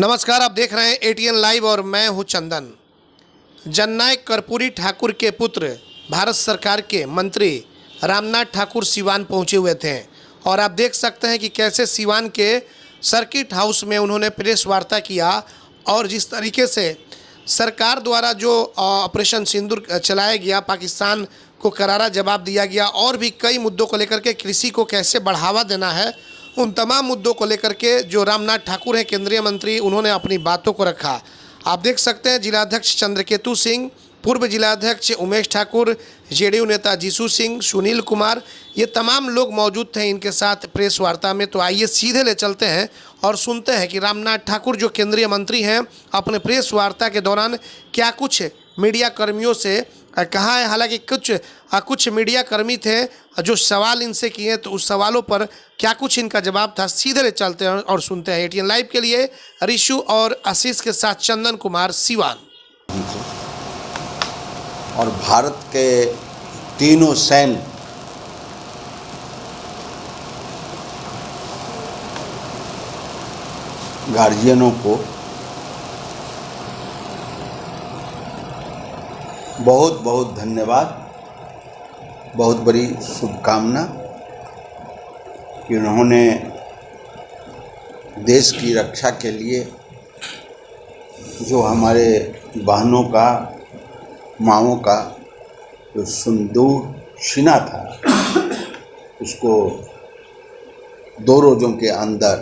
नमस्कार, आप देख रहे हैं एटीएन लाइव और मैं हूं चंदन। जननायक कर्पूरी ठाकुर के पुत्र भारत सरकार के मंत्री रामनाथ ठाकुर सिवान पहुंचे हुए थे और आप देख सकते हैं कि कैसे सिवान के सर्किट हाउस में उन्होंने प्रेस वार्ता किया और जिस तरीके से सरकार द्वारा जो ऑपरेशन सिंदूर चलाया गया, पाकिस्तान को करारा जवाब दिया गया और भी कई मुद्दों को लेकर के कृषि को कैसे बढ़ावा देना है, उन तमाम मुद्दों को लेकर के जो रामनाथ ठाकुर हैं केंद्रीय मंत्री, उन्होंने अपनी बातों को रखा। आप देख सकते हैं जिलाध्यक्ष चंद्रकेतु सिंह, पूर्व जिलाध्यक्ष उमेश ठाकुर, जेडीयू नेता जीसू सिंह, सुनील कुमार, ये तमाम लोग मौजूद थे इनके साथ प्रेस वार्ता में। तो आइए सीधे ले चलते हैं और सुनते हैं कि रामनाथ ठाकुर जो केंद्रीय मंत्री हैं अपने प्रेस वार्ता के दौरान क्या कुछ मीडिया कर्मियों से कहा है। हालांकि कुछ मीडिया कर्मी थे जो सवाल इनसे किए, तो उस सवालों पर क्या कुछ इनका जवाब था, सीधे ले चलते हैं और सुनते हैं। एटीएन लाइव के लिए ऋषु और आशीष के साथ चंदन कुमार, सिवान। और भारत के तीनों सैन्य गार्जियनों को बहुत बहुत धन्यवाद, बहुत बड़ी शुभकामना कि उन्होंने देश की रक्षा के लिए जो हमारे बहनों का, माँओं का जो सिंदूर छिना था, उसको 2 रोज़ों के अंदर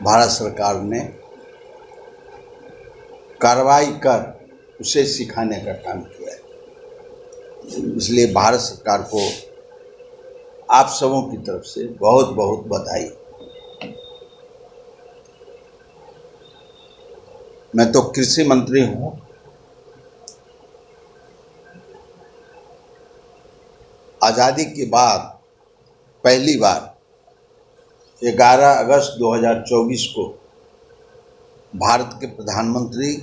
भारत सरकार ने कार्रवाई कर उसे सिखाने का काम किया है। इसलिए भारत सरकार को आप सबों की तरफ से बहुत बहुत बधाई। मैं तो कृषि मंत्री हूँ। आज़ादी के बाद पहली बार 11 अगस्त 2024 को भारत के प्रधानमंत्री,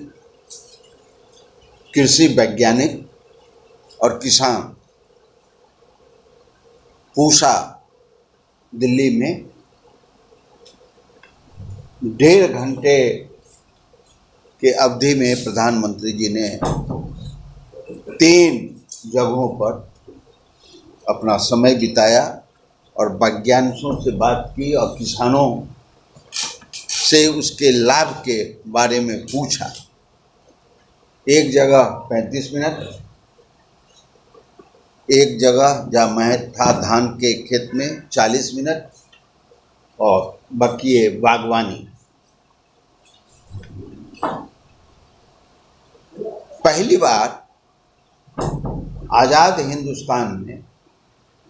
कृषि वैज्ञानिक और किसान पूसा दिल्ली में 1.5 घंटे के अवधि में प्रधानमंत्री जी ने 3 जगहों पर अपना समय बिताया और वैज्ञानिकों से बात की और किसानों से उसके लाभ के बारे में पूछा। एक जगह 35 मिनट, एक जगह जहाँ मैं था धान के खेत में 40 मिनट और बाकी बागवानी। पहली बार आज़ाद हिंदुस्तान में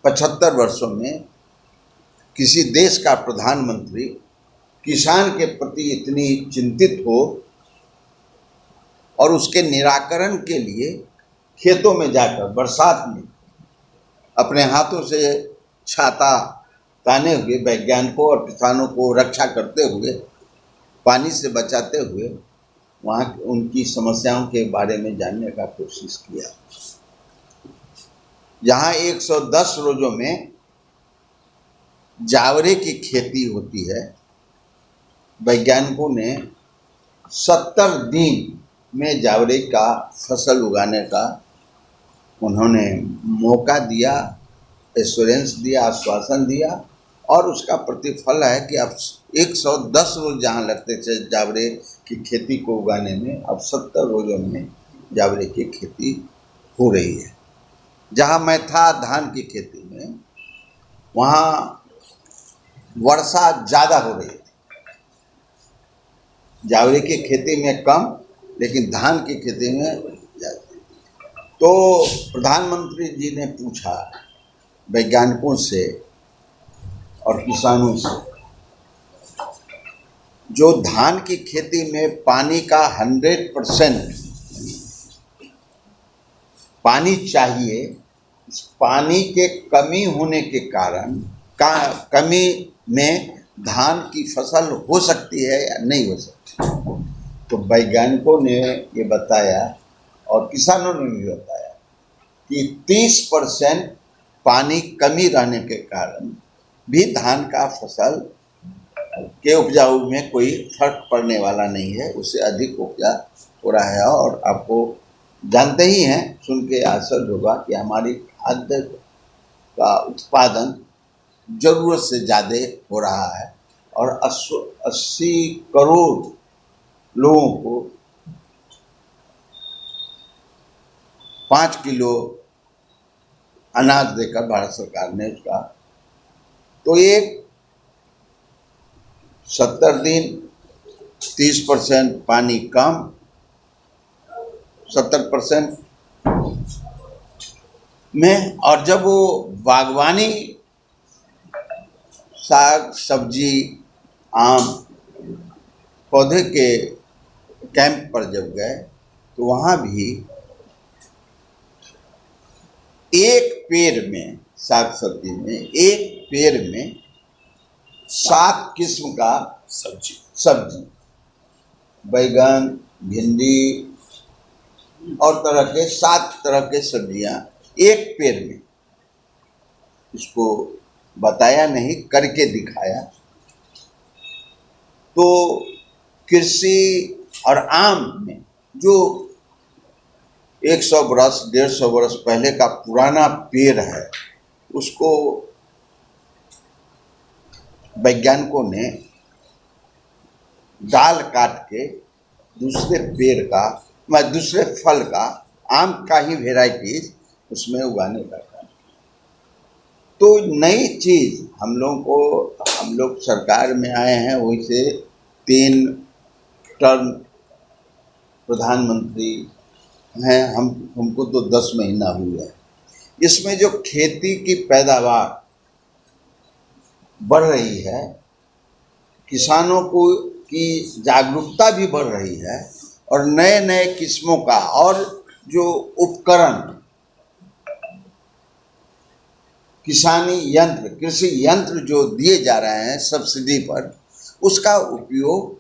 75 वर्षों में किसी देश का प्रधानमंत्री किसान के प्रति इतनी चिंतित हो और उसके निराकरण के लिए खेतों में जाकर बरसात में अपने हाथों से छाता ताने हुए वैज्ञानिकों और किसानों को रक्षा करते हुए, पानी से बचाते हुए वहाँ उनकी समस्याओं के बारे में जानने का कोशिश किया। जहाँ 110 रोजों में जावरे की खेती होती है, वैज्ञानिकों ने 70 दिन में जावरे का फसल उगाने का उन्होंने मौका दिया, एश्योरेंस दिया, आश्वासन दिया और उसका प्रतिफल है कि अब 110 रोज जहाँ लगते थे जावरे की खेती को उगाने में, अब 70 रोजों में जावरे की खेती हो रही है। जहाँ मैं था धान की खेती में, वहाँ वर्षा ज़्यादा हो रही थी, जावरे की खेती में कम, लेकिन धान की खेती में ज़्यादा। तो प्रधानमंत्री जी ने पूछा वैज्ञानिकों से और किसानों से, जो धान की खेती में पानी का 100% पानी चाहिए, इस पानी के कमी होने के कारण कमी में धान की फसल हो सकती है या नहीं हो सकती। तो वैज्ञानिकों ने ये बताया और किसानों ने भी बताया कि 30% पानी कमी रहने के कारण भी धान का फसल के उपजाऊ में कोई फर्क पड़ने वाला नहीं है, उससे अधिक उपजा हो रहा है। और आपको जानते ही हैं, सुन के आश्चर्य होगा कि हमारी खाद्य का उत्पादन जरूरत से ज़्यादा हो रहा है और 80 करोड़ लोगों को 5 किलो अनाज देकर भारत सरकार ने उसका, तो ये 70 दिन 30% पानी कम, 70% में। और जब वो बागवानी, साग सब्जी, आम पौधे के कैंप पर जब गए तो वहाँ भी एक पेड़ में, साग सब्जी में एक पेड़ में 7 किस्म का सब्जी, बैगन, भिंडी और तरह के 7 तरह के सब्जियां एक पेड़ में। इसको बताया नहीं, करके दिखाया। तो कृषि और आम में जो 100 बरस 150 बरस पहले का पुराना पेड़ है, उसको वैज्ञानिकों ने डाल काट के दूसरे पेड़ का, दूसरे फल का, आम का ही वेराइटीज उसमें उगाने का काम। तो नई चीज हम लोग सरकार में आए हैं, वही से 3 टर्म प्रधानमंत्री हैं, हमको तो 10 महीना हुआ है। इसमें जो खेती की पैदावार बढ़ रही है, किसानों को की जागरूकता भी बढ़ रही है, और नए नए किस्मों का और जो उपकरण, किसानी यंत्र, कृषि यंत्र जो दिए जा रहे हैं सब्सिडी पर, उसका उपयोग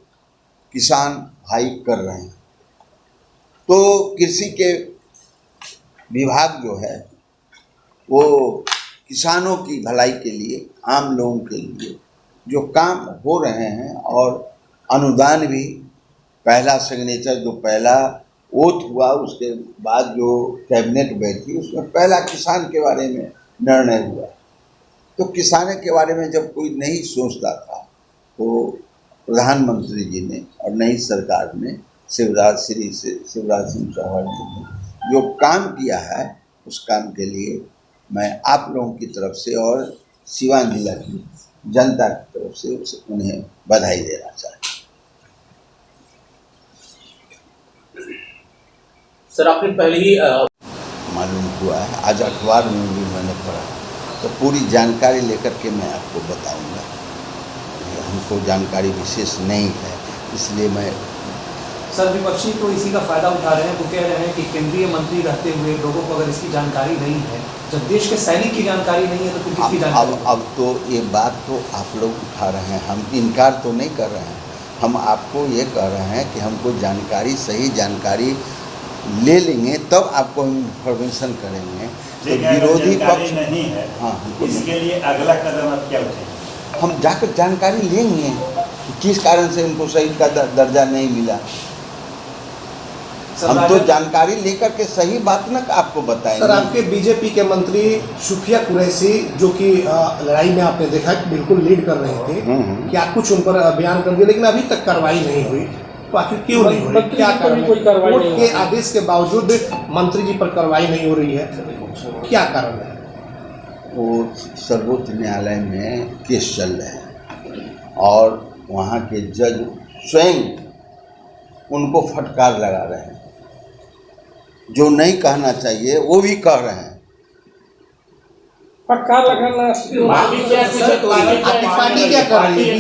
किसान भाई कर रहे हैं। तो कृषि के विभाग जो है वो किसानों की भलाई के लिए, आम लोगों के लिए जो काम हो रहे हैं, और अनुदान भी, पहला सिग्नेचर जो पहला ओथ हुआ, उसके बाद जो कैबिनेट बैठी, उसमें पहला किसान के बारे में निर्णय हुआ। तो किसानों के बारे में जब कोई नहीं सोचता था, तो प्रधानमंत्री जी ने और नई सरकार ने, शिवराज सिंह चौहान जी ने जो काम किया है, उस काम के लिए मैं आप लोगों की तरफ से और सिवान जिला की जनता की तरफ से उन्हें बधाई देना चाहता हूँ। सर, आपने पहले ही मालूम हुआ है, आज अखबार में भी मैंने पढ़ा, तो पूरी जानकारी लेकर के मैं आपको बताऊंगा। हमको जानकारी विशेष नहीं है, इसलिए मैं। सर, विपक्षी तो इसी का फायदा उठा रहे हैं। वो कह रहे हैं कि केंद्रीय मंत्री रहते हुए लोगों को अगर इसकी जानकारी नहीं है, जब देश के सैनिक की जानकारी नहीं है तो फिर किसकी जानकारी? अब तो ये बात तो आप लोग उठा रहे हैं, हम इनकार तो नहीं कर रहे हैं। हम आपको ये कह रहे हैं कि हमको जानकारी, सही जानकारी ले लेंगे तब आपको हम इन्फॉर्मेशन करेंगे। तो विरोधी पक्ष नहीं है, हाँ, इसके लिए अगला कदम आप क्या उठाएंगे? हम जाकर जानकारी लेंगे कि किस कारण से उनको शहीद का दर्जा नहीं मिला। हम तो जानकारी लेकर के सही बात न आपको बताएंगे। सर, आपके बीजेपी के मंत्री सुफिया कुरैशी, जो कि लड़ाई में आपने देखा कि बिल्कुल लीड कर रहे थे, क्या कुछ उन पर बयान कर दिया, लेकिन अभी तक कार्रवाई नहीं हुई, तो आखिर क्यों नहीं हो रही? क्या कारण? कोर्ट के आदेश के बावजूद मंत्री जी पर कार्रवाई नहीं हो रही है, क्या कारण है? वो सर्वोच्च न्यायालय में केस चल रहे हैं और वहाँ के जज स्वयं उनको फटकार लगा रहे हैं। जो नहीं कहना चाहिए वो भी कह रहे हैं। फटकार लगाना आपकी पार्टी क्या कर रही है?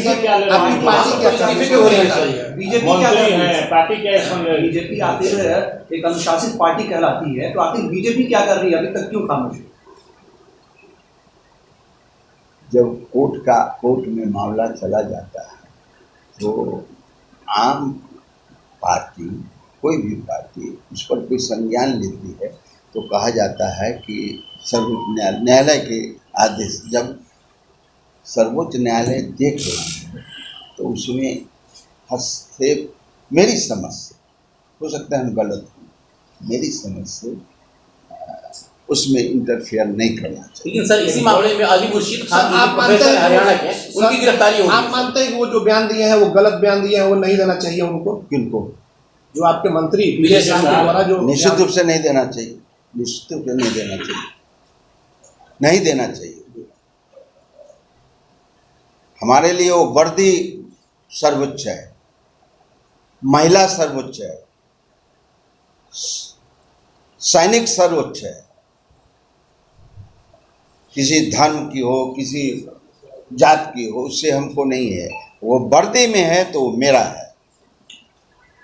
आपकी पार्टी क्या कर रही है? बीजेपी क्या कर रही है? पार्टी क्या एक्शन ले रही है? बीजेपी आखिर एक अनुशासित पार्टी कहलाती है, तो आखिर बीजेपी क्या कर रही है? अभी तक क्यों खामोश है? जब कोर्ट में मामला चला जाता है, तो आम पार्टी, कोई भी पार्टी उस पर कोई संज्ञान लेती है, तो कहा जाता है कि सर्वोच्च न्यायालय के आदेश, जब सर्वोच्च न्यायालय देख रहा है तो उसमें हस्तक्षेप मेरी समझ से, हो सकता है हम गलत हूँ, मेरी समझ से उसमें इंटरफेयर नहीं करना चाहिए। लेकिन सर इसी मामले में अली मुर्शीद खान सर, आप जो मानते प्रोफेसर हैं हरियाणा के, उनकी गिरफ्तारी होगी? आप मानते हैं कि वो जो बयान दिए हैं वो गलत बयान दिए हैं, वो नहीं देना चाहिए उनको? किनको? जो आपके मंत्री विजय शाह के द्वारा जो निश्चित रूप से नहीं देना चाहिए, निश्चित रूप से नहीं देना चाहिए, नहीं देना चाहिए। हमारे लिए वो वर्दी सर्वोच्च है, महिला सर्वोच्च है, सैनिक सर्वोच्च है। किसी धर्म की हो, किसी जात की हो, उससे हमको नहीं है। वो वर्दी में है तो मेरा है।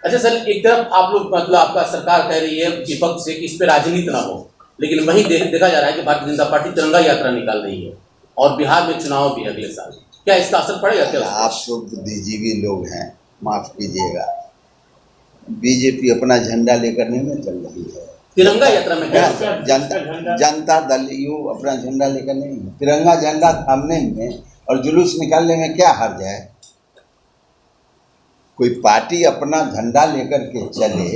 अच्छा सर, एक तरफ आप लोग मतलब आपका सरकार कह रही है विपक्ष से कि इस पे राजनीति ना हो, लेकिन वहीं देखा जा रहा है कि भारतीय जनता पार्टी तिरंगा यात्रा निकाल रही है और बिहार में चुनाव भी है अगले साल। क्या इसका असर पड़ेगा क्या? आप तो बुद्धिजीवी लोग हैं, माफ कीजिएगा, बीजेपी अपना झंडा लेकर नहीं चल रही है। तिरंगा यात्रा में क्या जनता दल यूं अपना झंडा लेकर नहीं है। तिरंगा झंडा थामने में और जुलूस निकालने में क्या हर्ज है? कोई पार्टी अपना झंडा लेकर के चले,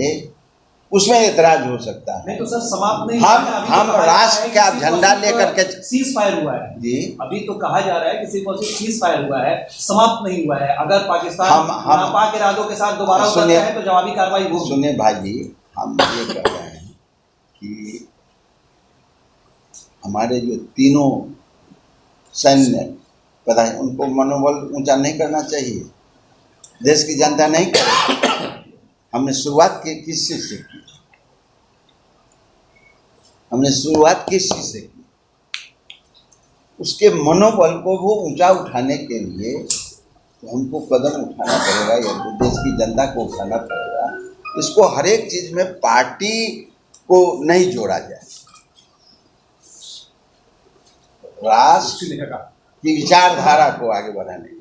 उसमें एतराज हो सकता है। नहीं तो सर समाप्त नहीं हम राष्ट्र का झंडा लेकर के सीज फायर हुआ है जी, अभी तो कहा जा रहा है कि सिर्फ और सिर्फ सीज फायर हुआ है, समाप्त नहीं हुआ है। अगर पाकिस्तान हम नापाक इरादों के साथ दोबारा उतरता है तो जवाबी कार्रवाई होगी। सुनिए भाई जी, हम ये कह रहे हैं कि हमारे जो तीनों सैन्य प्रधान, उनको मनोबल ऊंचा नहीं करना चाहिए। देश की जनता नहीं करे। हमने शुरुआत किस चीज से की? हमने शुरुआत किस चीज से की? उसके मनोबल को वो ऊंचा उठाने के लिए तो हमको कदम उठाना पड़ेगा, या तो देश की जनता को उठाना पड़ेगा। इसको हर एक चीज में पार्टी को नहीं जोड़ा जाए। राष्ट्र की विचारधारा को आगे बढ़ाने का।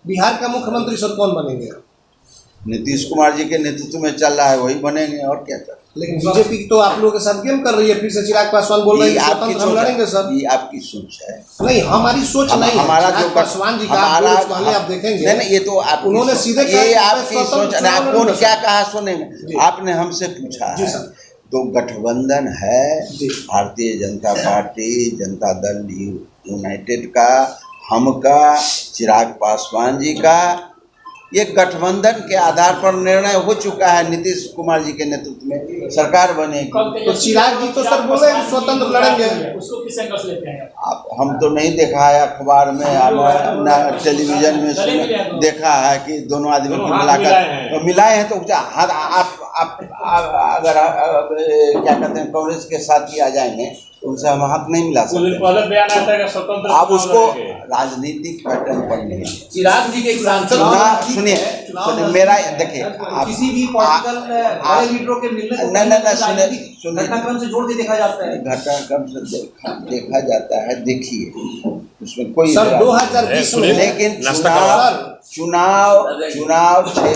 बिहार का मुख्यमंत्री सर कौन बनेंगे? नीतीश कुमार जी के नेतृत्व में चल रहा है, वही बनेंगे, और क्या कर। लेकिन बीजेपी तो आप लोगों के साथ गेम कर रही है। फिर से चिराग पासवान बोल रहे हैं स्वतंत्र हम लड़ेंगे सर। ये आपकी सोच है। नहीं, हमारी सोच नहीं है। हमारा जो पासवान जी का पहले आप देखेंगे, नहीं, ये तो आप उन्होंने सीधे ये आपकी सोच। कौन क्या कहा सुने में? आपने हमसे पूछा है तो गठबंधन है भारतीय जनता पार्टी, जनता दल यूनाइटेड का, हम का, चिराग पासवान जी का। ये गठबंधन के आधार पर निर्णय हो चुका है। नीतीश कुमार जी के नेतृत्व में सरकार बनेगी। तो चिराग जी तो सर बोल रहे हैं स्वतंत्र लड़ेंगे। उसको किस एंगल से लेते हैं आप? हम तो नहीं देखा है अखबार में, ना टेलीविजन में देखा है कि दोनों आदमी को मिलाकर मिलाए हैं। तो आप अगर क्या कहते हैं कांग्रेस के साथ ही आ जाएंगे तो उनसे हम हाथ नहीं मिला सकते। आप उसको राजनीतिक पैटर्न पर नहीं। चिराग जी के एक सांसद सुनिए मेरा, देखिए किसी भी पॉलिटिकल बड़े लीडरों के मिलने को सुनिए घटनाक्रम से जोड़ के देखा जाता है। घटनाक्रम से देखा जाता है। देखिए उसमें कोई सर 2020 में, लेकिन चुनाव 6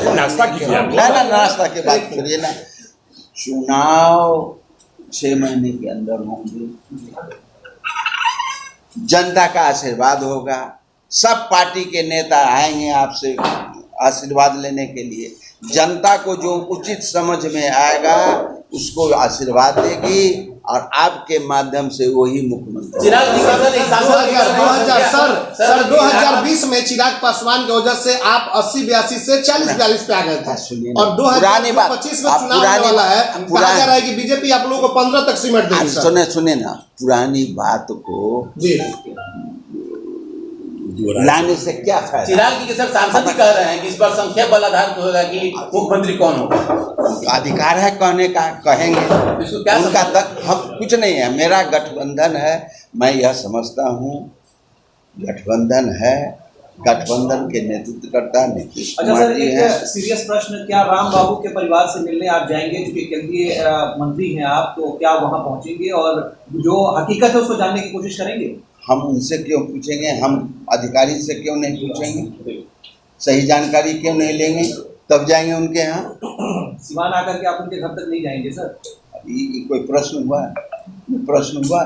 के बाद छोड़िए ना, चुनाव 6 महीने के अंदर होंगे। जनता का आशीर्वाद होगा। सब पार्टी के नेता आएंगे आपसे आशीर्वाद लेने के लिए। जनता को जो उचित समझ में आएगा उसको आशीर्वाद देगी और आपके माध्यम से वही मुख्यमंत्री। सर 2020 में चिराग पासवान की वजह से आप 80-82 से 40-42 पे आ गए थे और 2025 में चुनाव होने वाला है। कहा जा रहा है कि बीजेपी आप लोगों को 15 तक सिमट देगी। सुने ना, पुरानी बात को जी लाने से क्या फायदा? चिराग जी के सर सांसद भी कह रहे हैं कि इस बार संख्या बल आधारित होगा कि मुख्यमंत्री कौन होगा। अधिकार है कहने का, कहेंगे। इसको क्या उनका तक हम कुछ नहीं है। मेरा गठबंधन है, मैं यह समझता हूँ गठबंधन है। गठबंधन के नेतृत्व करता नीतीश कुमार जी है। सीरियस प्रश्न, क्या राम बाबू के परिवार से मिलने आप जाएंगे? क्योंकि केंद्रीय मंत्री हैं आप, तो क्या वहाँ पहुँचेंगे और जो हकीकत है उसको जानने की कोशिश करेंगे? हम उनसे क्यों पूछेंगे? हम अधिकारी से क्यों नहीं पूछेंगे? सही जानकारी क्यों नहीं लेंगे? तब जाएंगे उनके यहाँ। सिवान आकर के आप उनके घर तक नहीं जाएंगे सर? ये कोई प्रश्न हुआ? ये प्रश्न हुआ?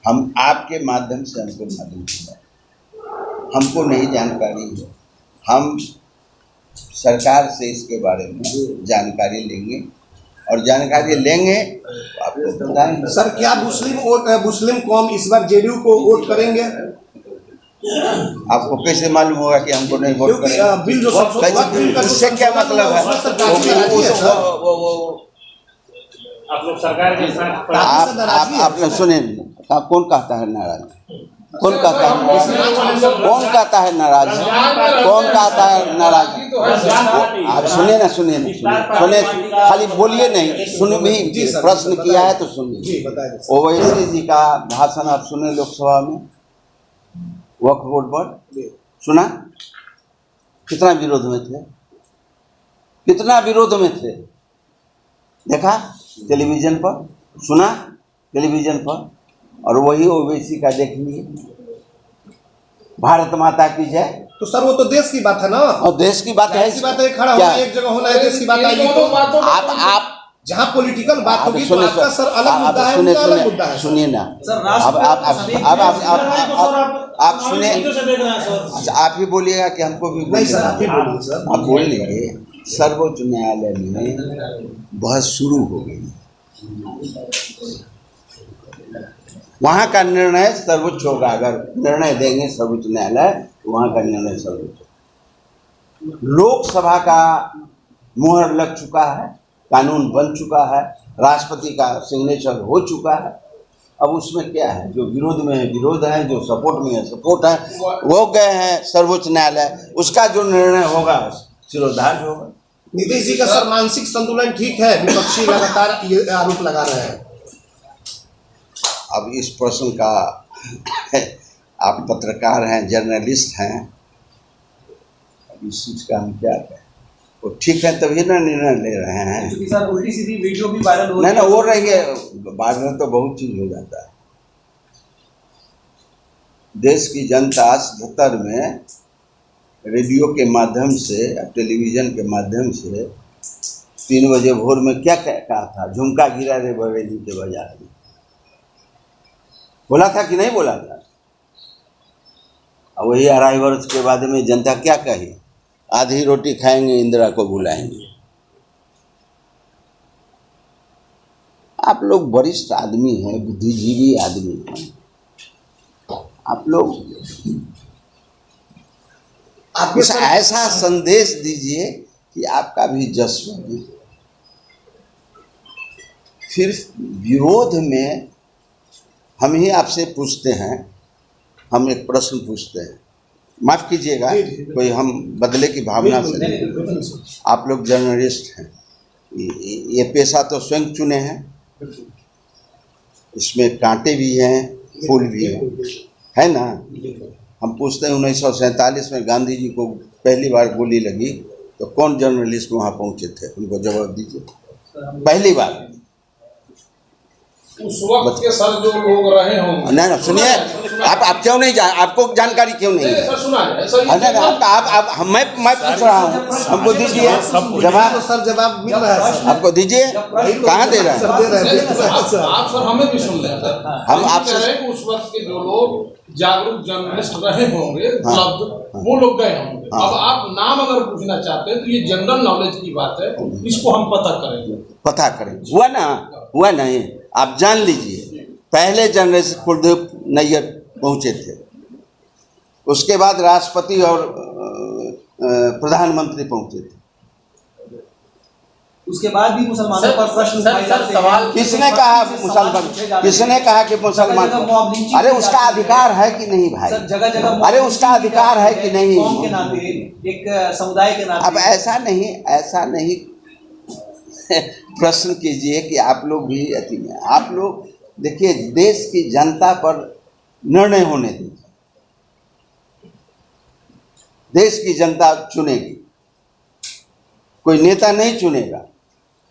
हम आपके माध्यम से हमको मालूम हुआ हमको नहीं जानकारी है। हम सरकार से इसके बारे में जानकारी लेंगे और जानकारी लेंगे तो आपको बताएंगे। सर क्या मुस्लिम कौम इस बार जेडीयू को वोट करेंगे? आपको कैसे मालूम होगा कि हमको नहीं वोट क्योंकि करेंगे? बिल जो उससे क्या मतलब है? आप लोग सरकार के साथ आप लोग सुने, कौन कहता है नाराज? कौन कहता है नाराज? कौन कहता है नाराज? कौन कहता है नाराज? आप सुनिए ना, सुनिए, खाली बोलिए नहीं, सुन भी। प्रश्न किया है तो सुनिए। ओवैसी जी का भाषण आप सुने लोकसभा में वक्फ बोर्ड पर, सुना? कितना विरोध में थे, कितना विरोध में थे, देखा टेलीविजन पर, सुना टेलीविजन पर। और वही ओवैसी का देखिए, भारत माता की जय। तो सर वो तो देश की बात है ना, और देश की बात है, खड़ा होना एक जगह होना है, देश की बात आएगी तो आप जहाँ पॉलिटिकल बात होगी तो आपका सर अलग मुद्दा है, उनका अलग मुद्दा है। सुनिए ना, आप सुने, अच्छा आप ही बोलिएगा कि हमको भी? नहीं सर, आप ही बोलिए सर। आप बोल लीजिए। सर्वोच्च न्यायालय में बहस शुरू हो गई, वहाँ का निर्णय सर्वोच्च होगा। अगर निर्णय देंगे सर्वोच्च न्यायालय तो वहाँ का निर्णय सर्वोच्च। लोकसभा का मुहर लग चुका है, कानून बन चुका है, राष्ट्रपति का सिग्नेचर हो चुका है। अब उसमें क्या है? जो विरोध में है विरोध है, जो सपोर्ट में है सपोर्ट है। वो गए हैं सर्वोच्च न्यायालय, उसका जो निर्णय होगा सिरोधार्य होगा। नीतीश जी का सर मानसिक संतुलन ठीक है? विपक्षी लगातार ये आरोप लगा रहे हैं। अब इस प्रश्न का आप पत्रकार हैं, जर्नलिस्ट हैं, अब इस चीज़ का हम क्या कहें? वो ठीक है तभी ना निर्णय ले रहे हैं। सर उल्टी सीधी वीडियो भी वायरल हो नहीं ना, हो रही है, वायरल तो बहुत चीज हो जाता है। देश की जनता 77 में रेडियो के माध्यम से, टेलीविजन के माध्यम से 3 बजे भोर में क्या कहा था? झुमका गिरा रे बरेली के बाजार में, बोला था कि नहीं बोला था? अब वही 2.5 वर्ष के बाद में जनता क्या कही? आधी रोटी खाएंगे, इंदिरा को बुलाएंगे। आप लोग वरिष्ठ आदमी हैं, बुद्धिजीवी आदमी हैं, आप लोग कुछ ऐसा संदेश दीजिए कि आपका भी जश्न हो। फिर विरोध में हम ही आपसे पूछते हैं, हम एक प्रश्न पूछते हैं, माफ़ कीजिएगा, कोई हम बदले की भावना से नहीं। आप लोग जर्नलिस्ट हैं, ये पेशा तो स्वयं चुने हैं, इसमें कांटे भी हैं, फूल भी हैं, है ना? हम पूछते हैं 1947 में गांधी जी को पहली बार गोली लगी तो कौन जर्नलिस्ट वहाँ पहुँचे थे? उनको जवाब दीजिए। पहली बार उस वक्त के सर जो लोग रहे होंगे। नहीं ना, सुनिए, आप क्यों नहीं आपको जानकारी क्यों नहीं है? सर सुना है, मैं पूछ रहा हूँ, हमको दीजिए जवाब। सर जवाब मिल रहा है, आपको दीजिए, कहाँ दे रहे हैं? आप सर हमें भी सुन लें। हम आपसे कह रहे हैं कि उस वक्त के जो लोग जागरूक जर्नलिस्ट रहे होंगे, वो लोग गए होंगे। अब आप नाम अगर पूछना चाहते हैं तो ये जनरल नॉलेज की बात है, इसको हम पता करेंगे। हुआ नहीं, आप जान लीजिए। पहले जर्नलिस्ट कुलदीप नैयर पहुंचे थे, उसके बाद राष्ट्रपति और प्रधानमंत्री पहुंचे थे, उसके बाद भी मुसलमानों पर प्रश्न उठाए जाते हैं। किसने कहा मुसलमान? किसने कहा कि मुसलमान? अरे उसका अधिकार है कि नहीं भाई? जगह जगह अरे उसका अधिकार है कि नहीं? कौम के नाते, एक समुदाय के नाते। अब ऐसा नहीं प्रश्न कीजिए कि आप लोग भी अति में। आप लोग देखिए, देश की जनता पर निर्णय होने दीजिए, देश की जनता चुनेगी, कोई नेता नहीं चुनेगा।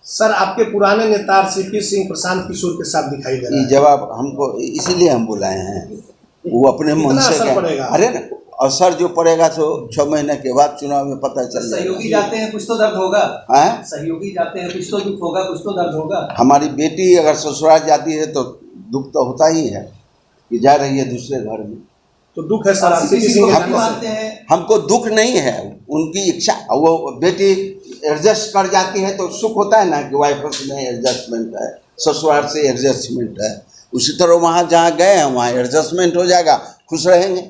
सर आपके पुराने नेता सीपी सिंह प्रशांत किशोर के साथ दिखाई दे रहा है। जवाब हमको इसीलिए हम बुलाए हैं, वो अपने मन से पड़ेगा। अरे ना, असर जो पड़ेगा तो 6 महीने के बाद चुनाव में पता चल जाएगा। सहयोगी जाते हैं, कुछ तो दर्द होगा। सहयोगी जाते हैं, कुछ तो दुख होगा, कुछ तो दर्द होगा। हमारी बेटी अगर ससुराल जाती है तो दुख तो होता ही है कि जा रही है दूसरे घर में। तो दुख है सर आरसीपी सिंह के जाने से। हमको दुख नहीं है, उनकी इच्छा, वो बेटी एडजस्ट कर जाती है तो सुख होता है ना कि वाइफ में एडजस्टमेंट है, ससुराल से एडजस्टमेंट है, उसी तरह वहाँ जहाँ गए हैं वहाँ एडजस्टमेंट हो जाएगा, खुश रहेंगे।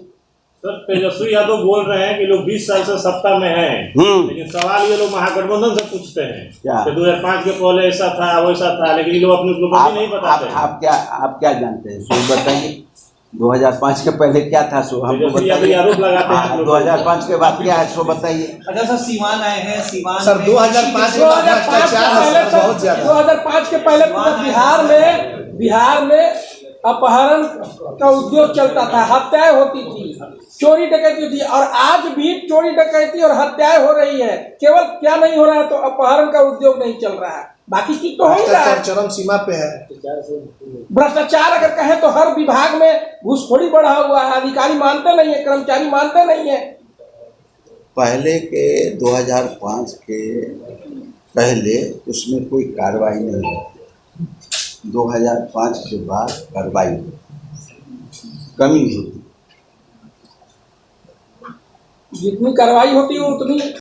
सर तेजस्वी यादव बोल रहे हैं कि लोग 20 साल से सत्ता में हैं, लेकिन सवाल ये लोग महागठबंधन से पूछते हैं कि 2005 के पहले ऐसा था वैसा था, लेकिन ये लोग अपनी उपलब्धि नहीं बताते। आप क्या जानते हैं, सो बताइए 2005 के पहले क्या था, सो हमको बताइए। आरोप लगाते हैं 2005 के बाद क्या है, सो बताइए। अच्छा सर, सीवान आए हैं, सीवान सर 2005 के पहले पूरे बिहार में अपहरण का उद्योग चलता था, हत्याएं होती थी, चोरी डकैती होती, और आज भी चोरी डकैती और हत्याएं हो रही है। केवल क्या नहीं हो रहा है, तो अपहरण का उद्योग नहीं चल रहा है, बाकी चीज तो हो ही रहा है। चरम सीमा पे है भ्रष्टाचार अगर कहें तो हर विभाग में घूसखोरी बढ़ा हुआ है, अधिकारी मानते नहीं है, कर्मचारी मानते नहीं है। पहले के 2005 के पहले उसमें कोई कार्रवाई नहीं होती, 2005 के बाद कार्रवाई कमी होती, जितनी कार्रवाई होती है उतनी